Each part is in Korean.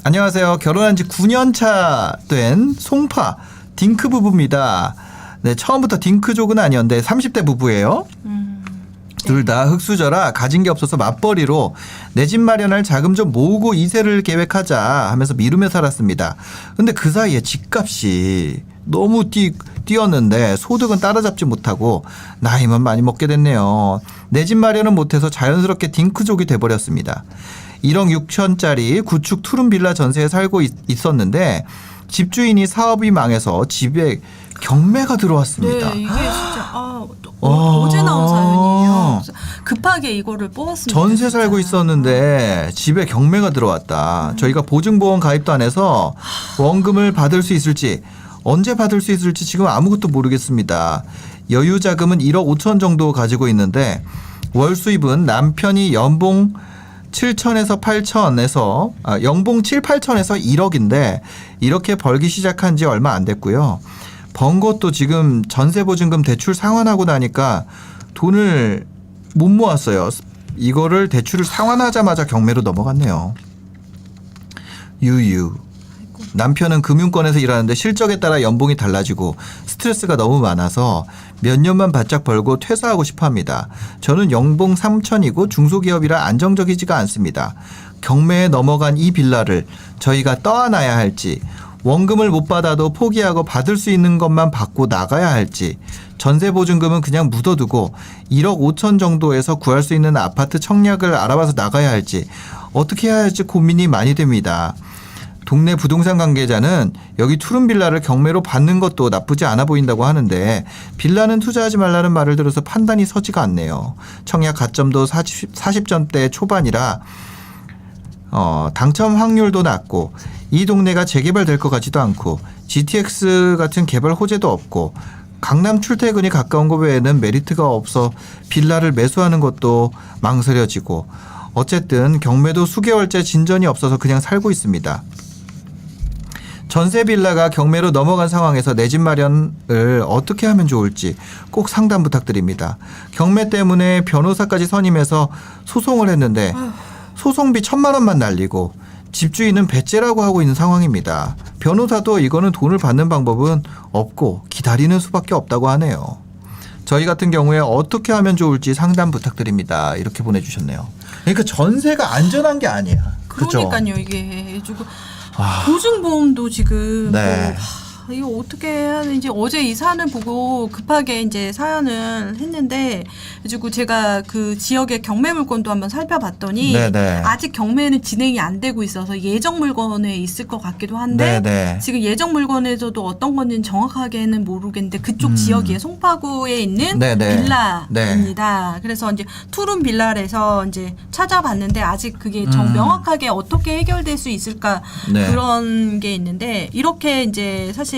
안녕하세요. 결혼한 지 9년 차 된 송파 딩크 부부입니다. 네, 처음부터 딩크족은 아니었는데 30대 부부예요. 둘 다 흙수저라 가진 게 없어서 맞벌이로 내 집 마련할 자금 좀 모으고 이세를 계획하자 하면서 미루며 살았습니다. 근데 그 사이에 집값이 너무 뛰었는데 소득은 따라잡지 못하고 나이만 많이 먹게 됐네요. 내 집 마련은 못해서 자연스럽게 딩크족이 돼버렸습니다. 1억 6천짜리 구축 투룸 빌라 전세에 살고 있었는데 집주인이 사업이 망해서 집에 경매가 들어왔습니다. 네, 이게 진짜 어제 나온 사연이에요. 급하게 이거를 뽑았습니다. 전세 진짜. 살고 있었는데 집에 경매가 들어왔다. 저희가 보증보험 가입도 안 해서 원금을 받을 수 있을지 언제 받을 수 있을지 지금 아무것도 모르겠습니다. 여유 자금은 1억 5천 정도 가지고 있는데 월 수입은 남편이 연봉 7천에서 8천에서 연봉 7, 8천에서 1억인데 이렇게 벌기 시작한 지 얼마 안 됐고요. 번 것도 지금 전세보증금 대출 상환하고 나니까 돈을 못 모았어요. 이거를 대출을 상환하자마자 경매로 넘어갔네요. 유유. 남편은 금융권에서 일하는데 실적에 따라 연봉이 달라지고 스트레스가 너무 많아서 몇 년만 바짝 벌고 퇴사하고 싶어 합니다. 저는 연봉 3천이고 중소기업이라 안정적이지가 않습니다. 경매에 넘어간 이 빌라를 저희가 떠안아야 할지 원금을 못 받아도 포기하고 받을 수 있는 것만 받고 나가야 할지 전세보증금은 그냥 묻어두고 1억 5천 정도에서 구할 수 있는 아파트 청약을 알아봐서 나가야 할지 어떻게 해야 할지 고민이 많이 됩니다. 동네 부동산 관계자는 여기 투룸 빌라를 경매로 받는 것도 나쁘지 않아 보인다고 하는데 빌라는 투자하지 말라는 말을 들어서 판단이 서지가 않네요. 청약 가점도 40점대 초반이라 당첨 확률도 낮고 이 동네가 재개발될 것 같지도 않고 GTX 같은 개발 호재도 없고 강남 출퇴근이 가까운 것 외에는 메리트가 없어 빌라를 매수하는 것도 망설여지고 어쨌든 경매도 수개월째 진전이 없어서 그냥 살고 있습니다. 전세 빌라가 경매로 넘어간 상황에서 내 집 마련을 어떻게 하면 좋을지 꼭 상담 부탁드립니다. 경매 때문에 변호사까지 선임해서 소송을 했는데 소송비 1,000만 원만 날리고 집주인은 배째라고 하고 있는 상황입니다. 변호사도 이거는 돈을 받는 방법은 없고 기다리는 수밖에 없다고 하네요. 저희 같은 경우에 어떻게 하면 좋을지 상담 부탁드립니다. 이렇게 보내주셨네요. 그러니까 전세가 안전한 게 아니야. 그러니까요. 이게 조금 보증보험도 지금 네. 이거 어떻게 해야 되는지 어제 이 사연을 보고 급하게 이제 사연을 했는데 그리고 제가 그 지역의 경매 물건도 한번 살펴봤더니 네네. 아직 경매는 진행이 안 되고 있어서 예정 물건에 있을 것 같기도 한데 네네. 지금 예정 물건에서도 어떤 건지는 정확하게는 모르겠는데 그쪽 지역에 송파구에 있는 네네. 빌라입니다. 네. 그래서 이제 투룸 빌라에서 이제 찾아봤는데 아직 그게 명확하게 어떻게 해결될 수 있을까 네. 그런 게 있는데 이렇게 이제 사실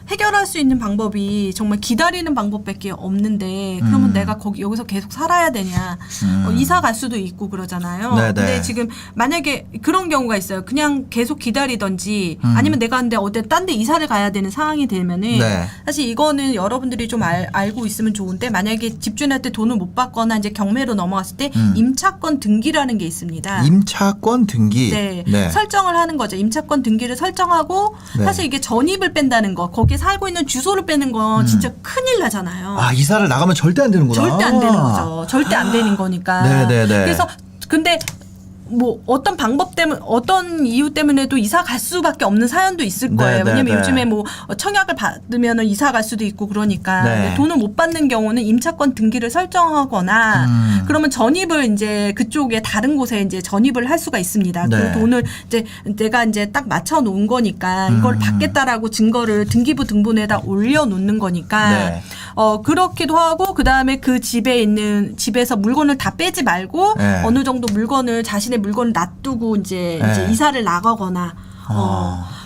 해결할 수 있는 방법이 정말 기다리는 방법밖에 없는데 그러면 내가 여기서 계속 살아야 되냐 이사 갈 수도 있고 그러잖아요. 네네. 근데 지금 만약에 그런 경우가 있어요. 그냥 계속 기다리던지 아니면 내가 근데 어디 딴 데 이사를 가야 되는 상황이 되면은 네. 사실 이거는 여러분들이 좀 알고 있으면 좋은데 만약에 집주인한테 돈을 못 받거나 이제 경매로 넘어갔을 때 임차권 등기라는 게 있습니다. 임차권 등기. 네. 네. 설정을 하는 거죠. 임차권 등기를 설정하고 네. 사실 이게 전입을 뺀다는 거, 거기에 살고 있는 주소를 빼는 건 진짜 큰일 나잖아요. 아, 이사를 나가면 절대 안 되는구나. 절대 안 되는 거죠. 절대 안 되는 거니까. 네네네. 그래서 근데 뭐 어떤 방법 때문에 어떤 이유 때문에도 이사 갈 수밖에 없는 사연도 있을 거예요. 네네네. 왜냐면 요즘에 뭐 청약을 받으면은 이사 갈 수도 있고 그러니까 네. 근데 돈을 못 받는 경우는 임차권 등기를 설정하거나 그러면 전입을 이제 그쪽에 다른 곳에 이제 전입을 할 수가 있습니다. 네. 그 돈을 이제 내가 이제 딱 맞춰 놓은 거니까 이걸 받겠다라고 증거를 등기부 등본에다 올려 놓는 거니까 네. 그렇기도 하고 그다음에 그 집에서 물건을 다 빼지 말고 네. 어느 정도 물건을 자신의 물건을 놔두고 이제 이사를 나가거나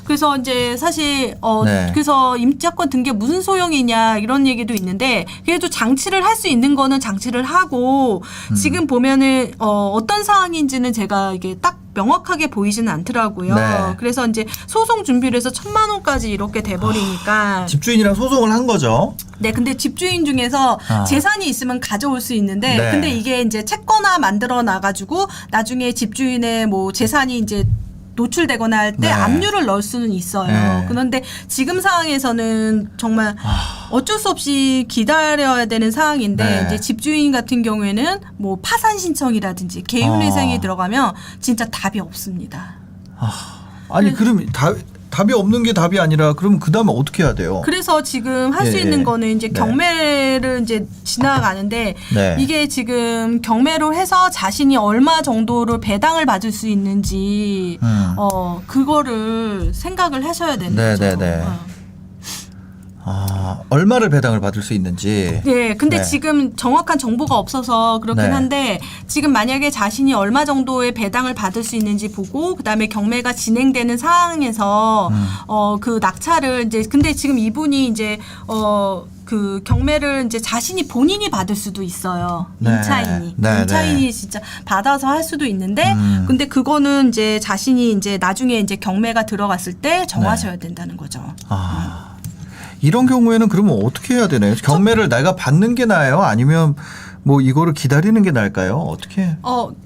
그래서 이제 사실 네. 그래서 임차권 등기가 무슨 소용이냐 이런 얘기도 있는데 그래도 장치를 할 수 있는 거는 장치를 하고 지금 보면은 어떤 상황인지는 제가 이게 딱 명확하게 보이지는 않더라고요. 네. 그래서 이제 소송 준비를 해서 1,000만 원까지 이렇게 돼버리니까 집주인이랑 소송을 한 거죠. 네, 근데 집주인 중에서 재산이 있으면 가져올 수 있는데, 네. 근데 이게 이제 채권화 만들어 놔가지고 나중에 집주인의 뭐 재산이 이제 노출되거나 할 때 네. 압류를 넣을 수는 있어요. 네. 그런데 지금 상황에서는 정말 어쩔 수 없이 기다려야 되는 상황인데 네. 이제 집주인 같은 경우에는 뭐 파산 신청이라든지 개인회생이 들어가면 진짜 답이 없습니다. 아니 그럼 답이 없는 게 답이 아니라 그럼 그 다음에 어떻게 해야 돼요? 그래서 지금 할 수 예, 있는 예. 거는 이제 네. 경매를 이제 지나가는데 네. 이게 지금 경매로 해서 자신이 얼마 정도를 배당을 받을 수 있는지 그거를 생각을 하셔야 되는 네, 거죠. 네, 네. 얼마를 배당을 받을 수 있는지. 네, 근데 네. 지금 정확한 정보가 없어서 그렇긴 네. 한데 지금 만약에 자신이 얼마 정도의 배당을 받을 수 있는지 보고 그다음에 경매가 진행되는 상황에서 그 낙찰을 이제 근데 지금 이분이 이제 그 경매를 이제 자신이 본인이 받을 수도 있어요. 네. 임차인이. 네, 임차인이 네. 진짜 받아서 할 수도 있는데 근데 그거는 이제 자신이 이제 나중에 이제 경매가 들어갔을 때 정하셔야 된다는 거죠. 이런 경우에는 그러면 어떻게 해야 되나요? 경매를 내가 받는 게 나아요? 아니면 뭐 이거를 기다리는 게 나을까요? 어떻게?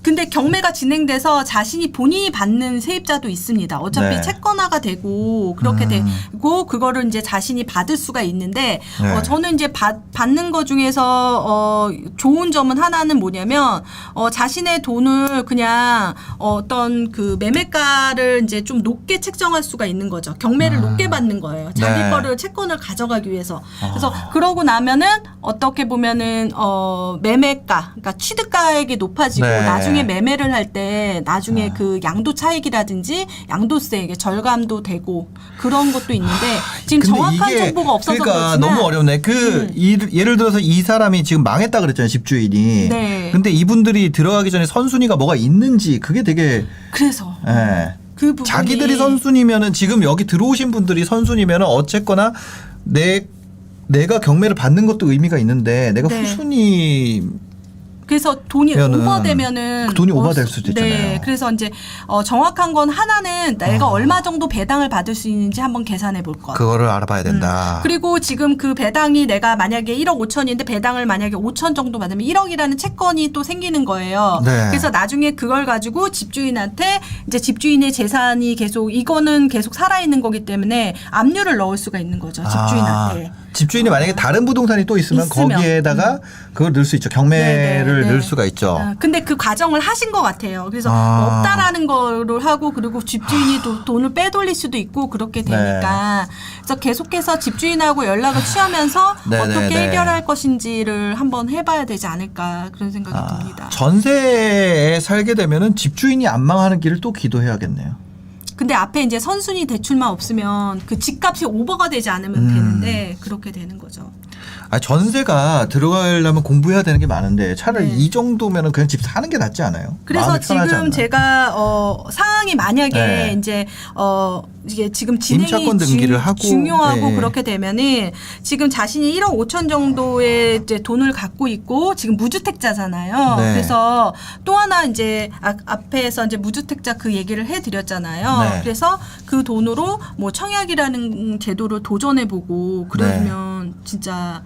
근데 경매가 진행돼서 자신이 본인이 받는 세입자도 있습니다. 어차피 네. 채권화가 되고 그렇게 되고 그거를 이제 자신이 받을 수가 있는데 네. 저는 이제 받는 것 중에서 좋은 점은 하나는 뭐냐면 자신의 돈을 그냥 어떤 그 매매가를 이제 좀 높게 책정할 수가 있는 거죠. 경매를 높게 받는 거예요. 자기 네. 거를 채권을 가져가기 위해서. 그래서 그러고 나면은 어떻게 보면은 매매가, 그러니까 취득가액이 높아지고 네. 나중에 매매를 할 때 나중에 그 양도 차익이라든지 양도세 이게 절감도 되고 그런 것도 있는데 지금 근데 정확한 이게 정보가 없어서 그러니까 그렇지만 너무 어렵네. 예를 들어서 이 사람이 지금 망했다 그랬잖아요, 집주인이. 네. 근데 이분들이 들어가기 전에 선순위가 뭐가 있는지 그게 되게 그래서 예. 그 부분이 자기들이 선순위면은 지금 여기 들어오신 분들이 선순위면은 어쨌거나 내가 경매를 받는 것도 의미가 있는데 내가 네. 후순위 그래서 돈이 오버되면은 그 돈이 오버될 수도 있잖아요. 네, 그래서 이제 정확한 건 하나는 내가 얼마 정도 배당을 받을 수 있는지 한번 계산해 볼 것. 그거를 알아봐야 된다. 그리고 지금 그 배당이 내가 만약에 1억 5천인데 배당을 만약에 5천 정도 받으면 1억이라는 채권이 또 생기는 거예요. 네. 그래서 나중에 그걸 가지고 집주인한테 이제 집주인의 재산이 계속 이거는 계속 살아있는 거기 때문에 압류를 넣을 수가 있는 거죠. 집주인한테. 집주인이 만약에 다른 부동산이 또 있으면 거기에다가 그걸 넣을 수 있죠. 경매를 네네. 넣을 수가 있죠. 근데 그 과정을 하신 것 같아요. 그래서 없다라는 거를 하고 그리고 집주인이 돈을 빼돌릴 수도 있고 그렇게 되니까 그래서 계속해서 집주인하고 연락을 취하면서 네네네. 어떻게 해결할 것인지를 한번 해봐야 되지 않을까 그런 생각이 듭니다. 전세에 살게 되면은 집주인이 안 망하는 길을 또 기도해야겠네요. 근데 앞에 이제 선순위 대출만 없으면 그 집값이 오버가 되지 않으면 되는데 그렇게 되는 거죠. 전세가 들어가려면 공부해야 되는 게 많은데 차라리 네. 이 정도면은 그냥 집 사는 게 낫지 않아요? 그래서 마음이 편하지 지금 않나요? 제가 상황이 만약에 네. 이제 이게 지금 진행이 임차권 등기를 하고 중요하고 네. 그렇게 되면은 지금 자신이 1억 5천 정도의 이제 돈을 갖고 있고 지금 무주택자잖아요. 네. 그래서 또 하나 이제 앞에서 이제 무주택자 그 얘기를 해드렸잖아요. 네. 그래서 그 돈으로 뭐 청약이라는 제도를 도전해보고 그러면 진짜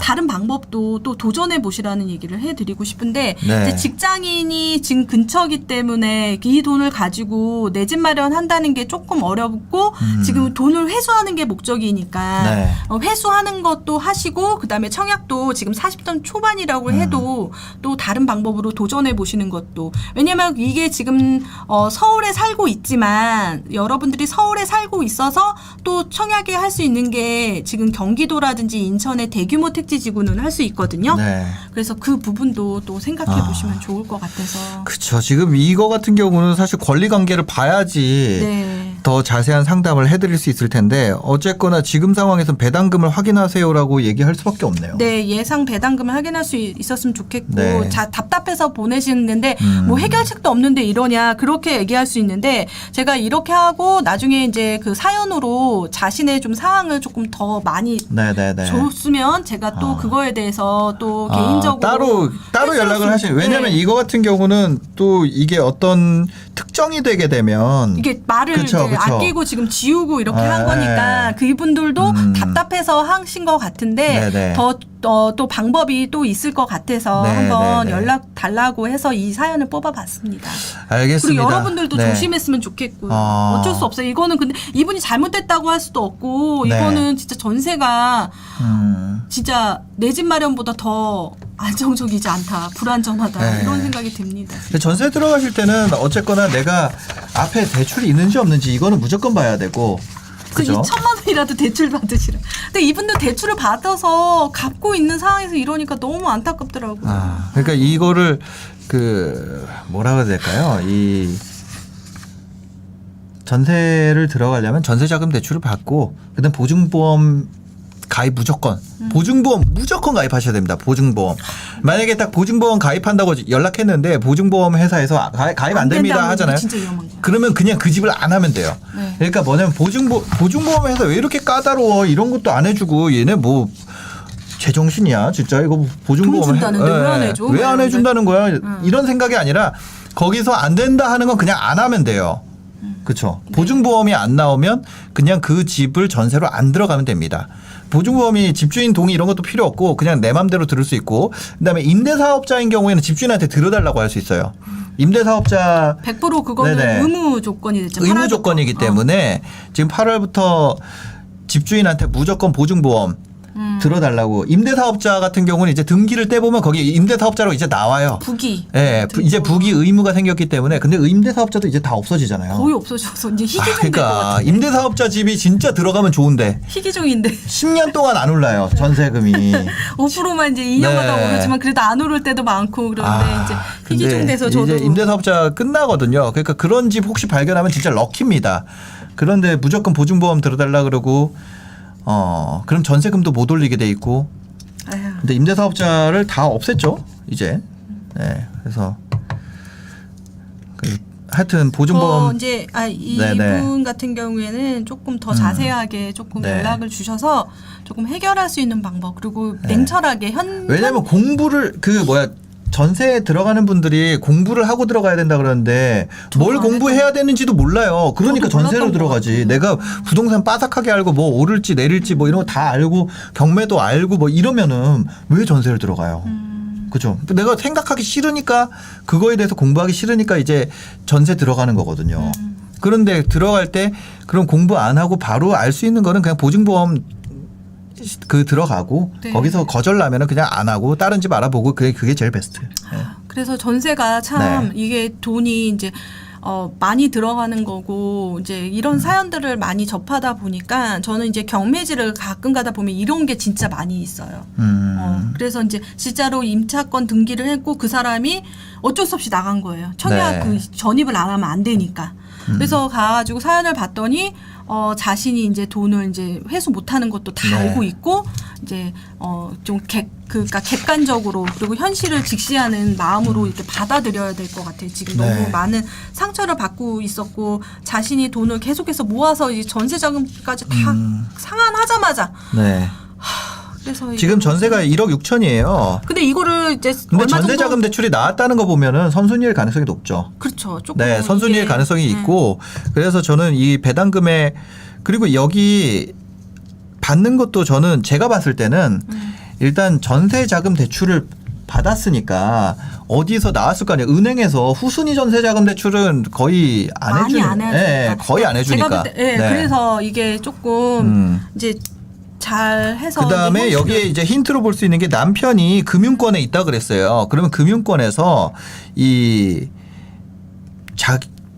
다른 방법도 또 도전해 보시라는 얘기를 해드리고 싶은데 네. 이제 직장인이 지금 근처기 때문에 이 돈을 가지고 내 집 마련한다는 게 조금 어렵고 지금 돈을 회수하는 게 목적이니까 네. 회수하는 것도 하시고 그다음에 청약도 지금 40점 초반이라고 해도 또 다른 방법으로 도전해 보시는 것도 왜냐하면 이게 지금 서울에 살고 있지만 여러분들이 서울에 살고 있어서 또 청약에 할 수 있는 게 지금 경기도라든지 인천의 대규모 택지지구는 할 수 있거든요. 네. 그래서 그 부분도 또 생각해 보시면 좋을 것 같아서. 그렇죠. 지금 이거 같은 경우는 사실 권리 관계를 봐야지 네. 더 자세한 상담을 해드릴 수 있을 텐데 어쨌거나 지금 상황에서는 배당금을 확인하세요라고 얘기할 수밖에 없네요. 네, 예상 배당금을 확인할 수 있었으면 좋겠고 네. 답답해서 보내시는데 뭐 해결책도 없는데 이러냐 그렇게 얘기할 수 있는데 제가 이렇게 하고 나중에 이제 그 사연으로 자신의 좀 상황을 조금 더 많이 네네네. 줬으면 제가 또 그거에 대해서 또 아, 개인적으로 따로 연락을 하시는. 왜냐면 네. 이거 같은 경우는 또 이게 어떤 특정이 되게 되면 이게 말을 그쵸, 이제 그쵸. 아끼고 지금 지우고 이렇게 네. 한 거니까 그분들도 답답해서 하신 것 같은데 네네. 또 방법이 또 있을 것 같아서 네, 한번 네, 네. 연락 달라고 해서 이 사연을 뽑아봤습니다. 알겠습니다. 그리고 여러분들도 네. 조심했으면 좋겠고요. 아. 어쩔 수 없어요. 이거는 근데 이분이 잘못됐다고 할 수도 없고 네. 이거는 진짜 전세가 진짜 내 집 마련보다 더 안정적이지 않다. 불안정하다. 네. 이런 생각이 듭니다. 근데 전세 들어가실 때는 어쨌거나 내가 앞에 대출이 있는지 없는지 이거는 무조건 봐야 되고. 그래서 그죠? 2천만 원이라도 대출 받으시라. 근데 이분들 대출을 받아서 갚고 있는 상황에서 이러니까 너무 안타깝더라고요. 아, 그러니까 이거를 그 뭐라고 해야 될까요? 이 전세를 들어가려면 전세자금 대출을 받고 그다음 보증보험 가입 무조건 보증보험 무조건 가입하셔야 됩니다. 보증보험 만약에 딱 보증보험 가입한다고 연락했는데 보증보험 회사에서 가입 안 됩니다 된다고 하잖아요. 진짜 위험한 거예요. 그러면 그냥 그 집을 안 하면 돼요. 네. 그러니까 뭐냐면 보증보험 회사 왜 이렇게 까다로워 이런 것도 안 해주고 얘네 뭐 제정신이야 진짜 이거 보증보험 돈 준다는데 왜 안 해줘? 왜 안 해준다는 거야 이런 생각이 아니라 거기서 안 된다 하는 건 그냥 안 하면 돼요. 그렇죠. 보증보험이 안 나오면 그냥 그 집을 전세로 안 들어가면 됩니다. 보증보험이 집주인 동의 이런 것도 필요 없고 그냥 내 맘대로 들을 수 있고 그다음에 임대사업자인 경우에는 집주인한테 들어달라고 할 수 있어요. 임대사업자 100% 그거는 네네. 의무 조건이 됐죠. 의무 8월부터. 조건이기 때문에 지금 8월부터 집주인한테 무조건 보증보험 들어달라고. 임대사업자 같은 경우는 이제 등기를 떼보면 거기 임대사업자로 이제 나와요. 북이 예, 이제 북이 의무가 생겼기 때문에 근데 임대사업자도 이제 다 없어지잖아요. 거의 없어져서 이제 희귀종 될것 그러니까 같아요. 임대사업자 집이 진짜 들어가면 좋은데 희귀종인데 10년 동안 안 올라요 전세금이. 5%만 이제 2년마다 네. 오르지만 그래도 안 오를 때도 많고 그런데 이제 희귀종 근데 돼서 저도 이제 임대사업자 끝나거든요. 그러니까 그런 집 혹시 발견하면 진짜 럭키입니다. 그런데 무조건 보증보험 들어달라 그러고 그럼 전세금도 못 올리게 돼 있고. 아휴. 근데 임대사업자를 다 없앴죠 이제. 네, 그래서 하여튼 보증보험 이제 네네. 이분 같은 경우에는 조금 더 자세하게 조금 네. 연락을 주셔서 조금 해결할 수 있는 방법 그리고 냉철하게 왜냐면 공부를 전세에 들어가는 분들이 공부를 하고 들어가야 된다 그러는데 뭘 공부해야 되는지도 몰라요. 그러니까 저도 전세로 몰랐던 들어가지. 것 같아요. 내가 부동산 빠삭하게 알고 뭐 오를지 내릴지 뭐 이런 거 다 알고 경매도 알고 뭐 이러면은 왜 전세를 들어가요? 그죠? 내가 생각하기 싫으니까 그거에 대해서 공부하기 싫으니까 이제 전세 들어가는 거거든요. 그런데 들어갈 때 그럼 공부 안 하고 바로 알 수 있는 거는 그냥 보증보험 들어가고 네. 거기서 거절나면은 그냥 안 하고 다른 집 알아보고 그게 제일 베스트예요. 네. 그래서 전세가 참 이게 돈이 이제 많이 들어가는 거고 이제 이런 사연들을 많이 접하다 보니까 저는 이제 경매지를 가끔 가다 보면 이런 게 진짜 많이 있어요. 그래서 이제 진짜로 임차권 등기를 했고 그 사람이 어쩔 수 없이 나간 거예요. 청약 네. 그 전입을 안 하면 안 되니까. 그래서 가가지고 사연을 봤더니 자신이 이제 돈을 이제 회수 못하는 것도 다 네. 알고 있고 이제 좀 그러니까 객관적으로 그리고 현실을 직시하는 마음으로 이렇게 받아들여야 될 것 같아요. 지금 네. 너무 많은 상처를 받고 있었고 자신이 돈을 계속해서 모아서 이제 전세 자금까지 다 상환하자마자 네. 그래서 지금 전세가 1억 6천이에요. 근데 이거를 이제 근데 얼마 전세자금 정도 대출이 나왔다는 거 보면은 선순위일 가능성이 높죠. 그렇죠. 조금 네, 선순위일 이게, 가능성이 있고 그래서 저는 이 배당금에 그리고 여기 받는 것도 저는 제가 봤을 때는 일단 전세자금 대출을 받았으니까 어디서 나왔을 거 아니에요. 은행에서 후순위 전세자금 대출은 거의 안 많이 해주는. 안 해주니까. 네, 거의 안 해주니까. 제가 볼 때, 네. 그래서 이게 조금 이제 잘 해서 그다음에 이제 여기에 이제 힌트로 볼 수 있는 게 남편이 금융권에 있다 그랬어요. 그러면 금융권에서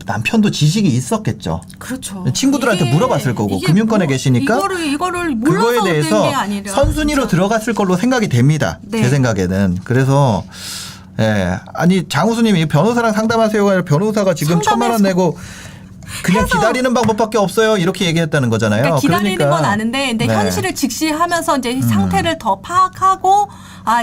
남편도 지식이 있었겠죠. 그렇죠. 친구들한테 이게- 물어봤을 거고 이게 금융권에 계시니까 이거를 몰라서 그거에 된 대해서 게 아니라 선순위로 진짜. 들어갔을 걸로 생각이 됩니다. 네. 제 생각에는. 그래서 아니 장우수님이 변호사랑 상담하세요가 아니라 변호사가 지금 1,000만 원 내고 그냥 해서- 기다리는 방법밖에 없어요. 이렇게 얘기했다는 거잖아요. 그러니까 기다리는 건 아는데 근데 네. 현실을 직시하면서 이제 상태를 더 파악하고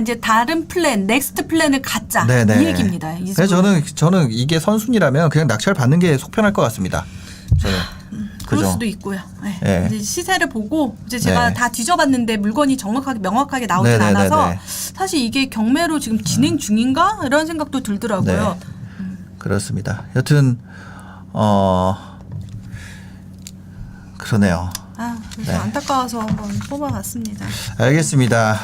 이제 다른 플랜, 넥스트 플랜을 갖자 이 얘기입니다. 이 그래서 저는 이게 선순위라면 그냥 낙찰 받는 게 속편할 것 같습니다. 저는. 그럴 그죠? 수도 있고요. 네. 네. 이제 시세를 보고 이제 제가 네. 다 뒤져봤는데 물건이 정확하게 명확하게 나오진 네네네네. 않아서 사실 이게 경매로 지금 진행 중인가 이런 생각도 들더라고요. 네. 그렇습니다. 여튼 그러네요. 그래서 네. 안타까워서 한번 뽑아봤습니다. 알겠습니다.